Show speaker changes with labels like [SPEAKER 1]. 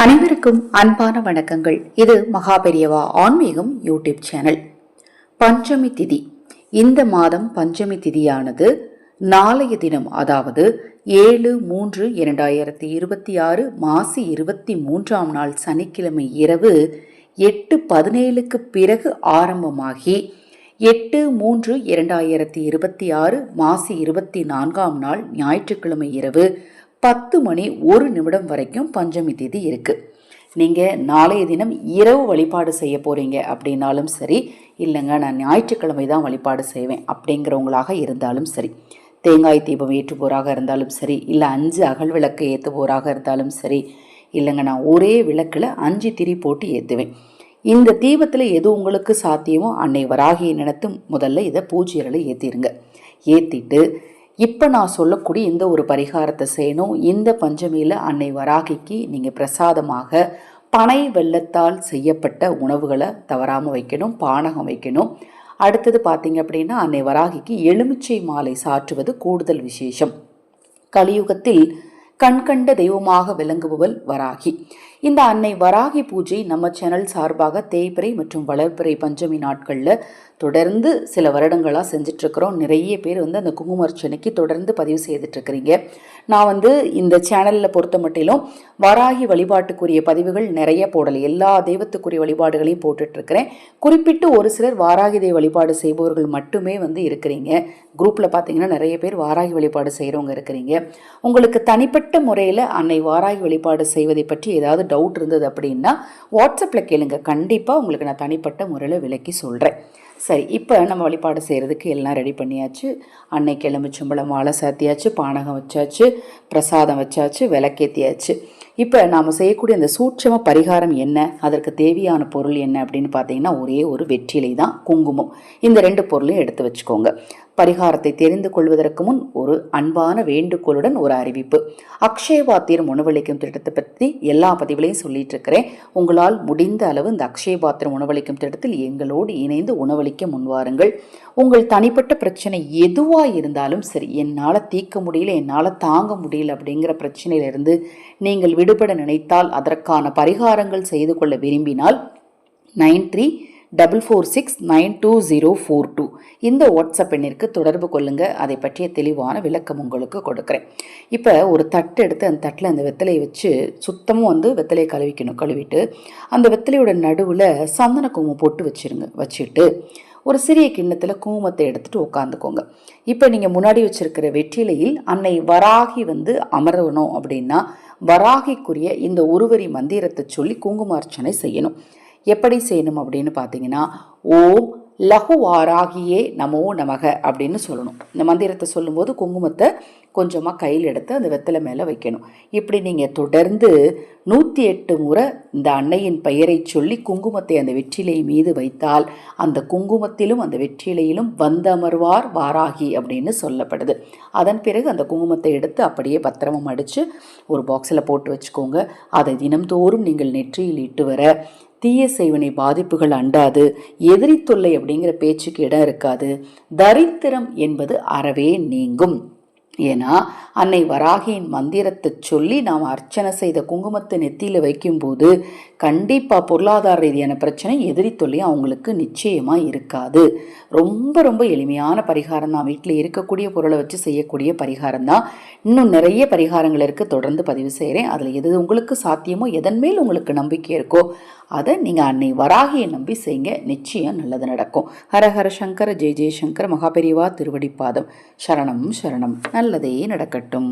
[SPEAKER 1] அனைவருக்கும் அன்பான வணக்கங்கள். இது மகாபெரியவா ஆன்மீகம் யூடியூப் சேனல். பஞ்சமி திதி. இந்த மாதம் பஞ்சமி திதியானது நாளைய தினம், அதாவது 7/3/2026 மாசி 23ஆம் நாள் சனிக்கிழமை இரவு 8:17க்கு பிறகு ஆரம்பமாகி 8/3/2026 மாசி 24ஆம் நாள் ஞாயிற்றுக்கிழமை இரவு 10:01 வரைக்கும் பஞ்சமி திதி இருக்கு. நீங்கள் நாளைய தினம் இரவு வழிபாடு செய்ய போறீங்க அப்படின்னாலும் சரி, இல்லைங்க நான் ஞாயிற்றுக்கிழமை தான் வழிபாடு செய்வேன் அப்படிங்கிறவங்களாக இருந்தாலும் சரி, தேங்காய் தீபம் ஏற்றுபோராக இருந்தாலும் சரி, இல்லை 5 அகல் விளக்கு ஏற்றுபோராக இருந்தாலும் சரி, இல்லைங்க நான் ஒரே விளக்கில் 5 திரி போட்டு ஏற்றுவேன். இந்த தீபத்தில் எது உங்களுக்கு சாத்தியமோ அன்னை வராகியை நினைத்து முதல்ல இதை பூஜைகளை ஏற்றிடுங்க. ஏற்றிட்டு இப்போ நான் சொல்லக்கூடிய இந்த ஒரு பரிகாரத்தை செய்யணும். இந்த பஞ்சமியில் அன்னை வராகிக்கு நீங்கள் பிரசாதமாக பனை வெல்லத்தால் செய்யப்பட்ட உணவுகளை தவறாமல் வைக்கணும், பானகம் வைக்கணும். அடுத்தது பார்த்தீங்க அப்படின்னா அன்னை வராகிக்கு எலுமிச்சை மாலை சாற்றுவது கூடுதல் விசேஷம். கலியுகத்தில் கண்கண்ட தெய்வமாக விளங்குபவள் வராகி. இந்த அன்னை வராகி பூஜை நம்ம சேனல் சார்பாக தேய்பிறை மற்றும் வளர்பிறை பஞ்சமி நாட்களில் தொடர்ந்து சில வருடங்களாக செஞ்சிட்ருக்கிறோம். நிறைய பேர் அந்த குங்குமர்ச்சனைக்கு தொடர்ந்து பதிவு செய்துட்ருக்கிறீங்க. நான் இந்த சேனலில் பொறுத்த மட்டிலும் வராகி வழிபாட்டுக்குரிய பதிவுகள் நிறைய போடலை, எல்லா தெய்வத்துக்குரிய வழிபாடுகளையும் போட்டுட்ருக்கிறேன். குறிப்பிட்டு ஒரு சிலர் வாராகி தெய்வ வழிபாடு செய்பவர்கள் மட்டுமே இருக்கிறீங்க. குரூப்பில் பார்த்தீங்கன்னா நிறைய பேர் வாராகி வழிபாடு செய்கிறவங்க இருக்கிறீங்க. உங்களுக்கு தனிப்பட்ட முறையில் அன்னை வாராகி வழிபாடு செய்வதை பற்றி ஏதாவது டவுட் இருந்தது அப்படின்னா வாட்ஸ்அப்பில் கேளுங்க. கண்டிப்பாக உங்களுக்கு நான் தனிப்பட்ட முறையில் விளக்கி சொல்கிறேன். சரி, இப்போ நம்ம வழிபாடு செய்கிறதுக்கு எல்லாம் ரெடி பண்ணியாச்சு. அன்னைக்கு எலுமிச்சம்பழம் மாலை சாத்தியாச்சு, பானகம் வச்சாச்சு, பிரசாதம் வச்சாச்சு, விளக்கேற்றியாச்சு. இப்போ நாம் செய்யக்கூடிய அந்த சூட்சம பரிகாரம் என்ன, அதற்கு தேவையான பொருள் என்ன அப்படின்னு பார்த்தீங்கன்னா ஒரே ஒரு வெற்றிலை தான், குங்குமம். இந்த 2 பொருளையும் எடுத்து வச்சுக்கோங்க. பரிகாரத்தை தெரிந்து கொள்வதற்கு முன் ஒரு அன்பான வேண்டுகோளுடன் ஒரு அறிவிப்பு. அக்ஷய பாத்திரம் உணவளிக்கும் திட்டத்தை பற்றி எல்லா பதிவுகளையும் சொல்லிட்டு இருக்கிறேன். உங்களால் முடிந்த அளவு இந்த அக்ஷய பாத்திரம் உணவளிக்கும் திட்டத்தில் எங்களோடு இணைந்து உணவளிக்க முன்வாருங்கள். உங்கள் தனிப்பட்ட பிரச்சனை எதுவாக இருந்தாலும் சரி, என்னால் தீர்க்க முடியல, என்னால் தாங்க முடியல அப்படிங்கிற பிரச்சனையிலிருந்து நீங்கள் விடுபட நினைத்தால், அதற்கான பரிகாரங்கள் செய்து கொள்ள விரும்பினால் 9344692042 இந்த வாட்ஸ்அப் எண்ணிற்கு தொடர்பு கொள்ளுங்க. அதை பற்றிய தெளிவான விளக்கம் உங்களுக்கு கொடுக்குறேன். இப்போ ஒரு தட்டு எடுத்து அந்த தட்டில் அந்த வெத்தலையை வச்சு சுத்தமும் வெத்தலையை கழுவிட்டு அந்த வெத்தலையோட நடுவில் சந்தன குங்குமம் போட்டு வச்சுட்டு ஒரு சிறிய கிண்ணத்தில் குங்குமத்தை எடுத்துகிட்டு உட்காந்துக்கோங்க. இப்போ நீங்கள் முன்னாடி வச்சுருக்கிற வெற்றிலையில் அன்னை வராகி அமரணும் அப்படின்னா வராகிக்குரிய இந்த ஒருவரி மந்திரத்தை சொல்லி குங்குமார்ச்சனை செய்யணும். எப்படி செய்யணும் அப்படின்னு பார்த்தீங்கன்னா, ஓம் லகு வாராகியே நமோ நமக அப்படின்னு சொல்லணும். இந்த மந்திரத்தை சொல்லும்போது குங்குமத்தை கொஞ்சமாக கையில் எடுத்து அந்த வெத்தலை மேலே வைக்கணும். இப்படி நீங்கள் தொடர்ந்து 108 முறை இந்த அன்னையின் பெயரை சொல்லி குங்குமத்தை அந்த வெற்றிலை மீது வைத்தால் அந்த குங்குமத்திலும் அந்த வெற்றிலையிலும் வந்தமர்வார் வாராகி அப்படின்னு சொல்லப்படுது. அதன் பிறகு அந்த குங்குமத்தை எடுத்து அப்படியே பத்திரமா மடித்து ஒரு பாக்ஸில் போட்டு வச்சுக்கோங்க. அதை தினம்தோறும் நீங்கள் நெற்றியில் இட்டு வர தீய செய்வினை பாதிப்புகள் அண்டாது, எதிரி தொல்லை அப்படிங்கிற பேச்சுக்கு இடம் இருக்காது, தரித்திரம் என்பது அறவே நீங்கும். ஏன்னா அன்னை வராகியின் மந்திரத்தை சொல்லி நாம் அர்ச்சனை செய்த குங்குமத்தை நெத்தியில் வைக்கும்போது கண்டிப்பாக பொருளாதார ரீதியான பிரச்சனை, எதிரி தொல்லையும் அவங்களுக்கு நிச்சயமாக இருக்காது. ரொம்ப ரொம்ப எளிமையான பரிகாரம் தான். வீட்டில் இருக்கக்கூடிய பொருளை வச்சு செய்யக்கூடிய பரிகாரம் தான். இன்னும் நிறைய பரிகாரங்கள் இருக்குது, தொடர்ந்து பதிவு செய்கிறேன். அதில் எது உங்களுக்கு சாத்தியமோ, எதன் மேல் உங்களுக்கு நம்பிக்கை இருக்கோ அதை நீங்கள் அன்னை வராகியை நம்பி செய்யுங்க. நிச்சயம் நல்லது நடக்கும். ஹரஹர சங்கர, ஜெய ஜெயசங்கர, மகாபெரிவா திருவடிப்பாதம். சரணம் சரணம். நல்லதே நடக்கட்டும்.